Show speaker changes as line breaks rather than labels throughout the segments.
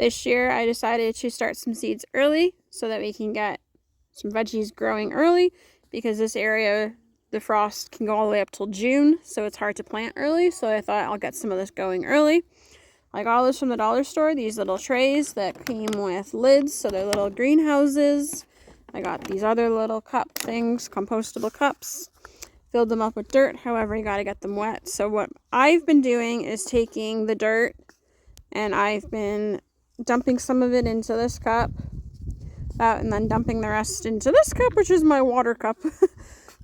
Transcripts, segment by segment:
This year I decided to start some seeds early so that we can get some veggies growing early, because this area, the frost can go all the way up till June, so it's hard to plant early. So I thought I'll get some of this going early. I got all this from the dollar store, these little trays that came with lids, so they're little greenhouses. I got these other little cup things, compostable cups. Filled them up with dirt, however you gotta get them wet. So what I've been doing is taking the dirt and I've been dumping some of it into this cup, and then dumping the rest into this cup, which is my water cup.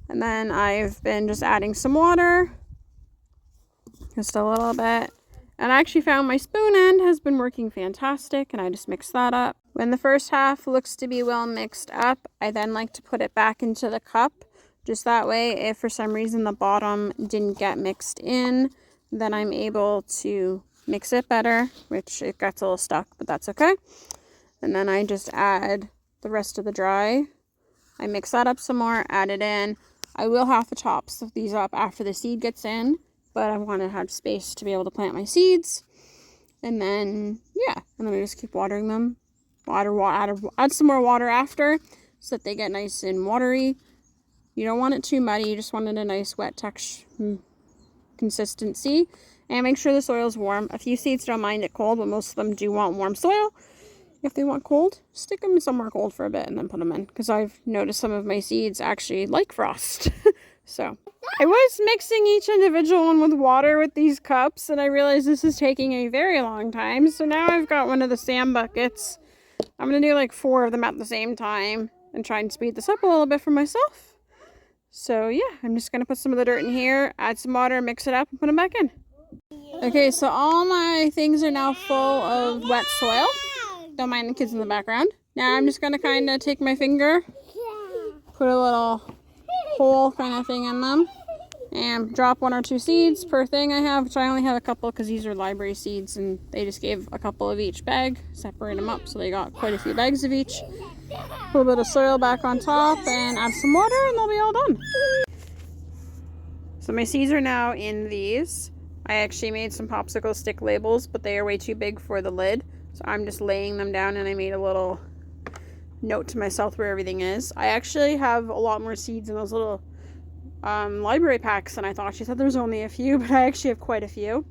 And then I've been just adding some water, just a little bit. And I actually found my spoon end has been working fantastic, and I just mix that up. When the first half looks to be well mixed up, I then like to put it back into the cup. Just that way, if for some reason the bottom didn't get mixed in, then I'm able to mix it better, which it gets a little stuck, but that's okay. And then I just add the rest of the dry. I mix that up some more, add it in. I will have to top these up after the seed gets in, but I want to have space to be able to plant my seeds. And then, yeah, and then I just keep watering them. Add some more water after so that they get nice and watery. You don't want it too muddy, you just want it a nice wet texture consistency. And make sure the soil's warm. A few seeds don't mind it cold, but most of them do want warm soil. If they want cold, stick them somewhere cold for a bit and then put them in. Because I've noticed some of my seeds actually like frost. So I was mixing each individual one with water with these cups, and I realized this is taking a very long time. So now I've got one of the sand buckets. I'm going to do like 4 of them at the same time and try and speed this up a little bit for myself. So yeah, I'm just going to put some of the dirt in here, add some water, mix it up, and put them back in. Okay, so all my things are now full of wet soil. Don't mind the kids in the background. Now I'm just going to kind of take my finger, put a little hole kind of thing in them, and drop 1 or 2 seeds per thing I have, which I only have a couple because these are library seeds and they just gave a couple of each bag, separate them up, so they got quite a few bags of each. A little bit of soil back on top and add some water and they'll be all done. So my seeds are now in these. I actually made some popsicle stick labels, but they are way too big for the lid. So I'm just laying them down, and I made a little note to myself where everything is. I actually have a lot more seeds in those little library packs than I thought. She said there's only a few, but I actually have quite a few.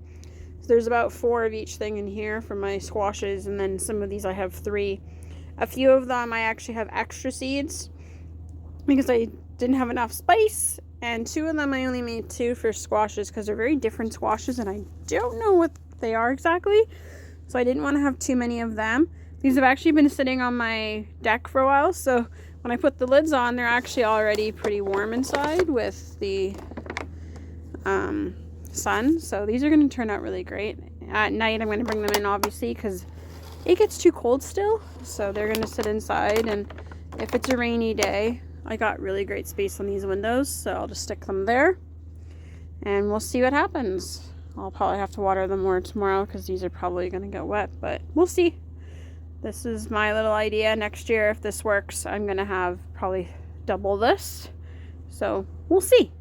So there's about 4 of each thing in here for my squashes, and then some of these I have 3. A few of them I actually have extra seeds because I didn't have enough space, and 2 of them I only made 2 for squashes because they're very different squashes and I don't know what they are exactly. So I didn't want to have too many of them. These have actually been sitting on my deck for a while, so when I put the lids on, they're actually already pretty warm inside with the sun. So these are going to turn out really great. At night, I'm going to bring them in, obviously, because it gets too cold still. So they're going to sit inside, and if it's a rainy day, I got really great space on these windows, so I'll just stick them there, and we'll see what happens. I'll probably have to water them more tomorrow because these are probably going to get wet, but we'll see. This is my little idea. Next year, if this works, I'm going to have probably double this. So we'll see.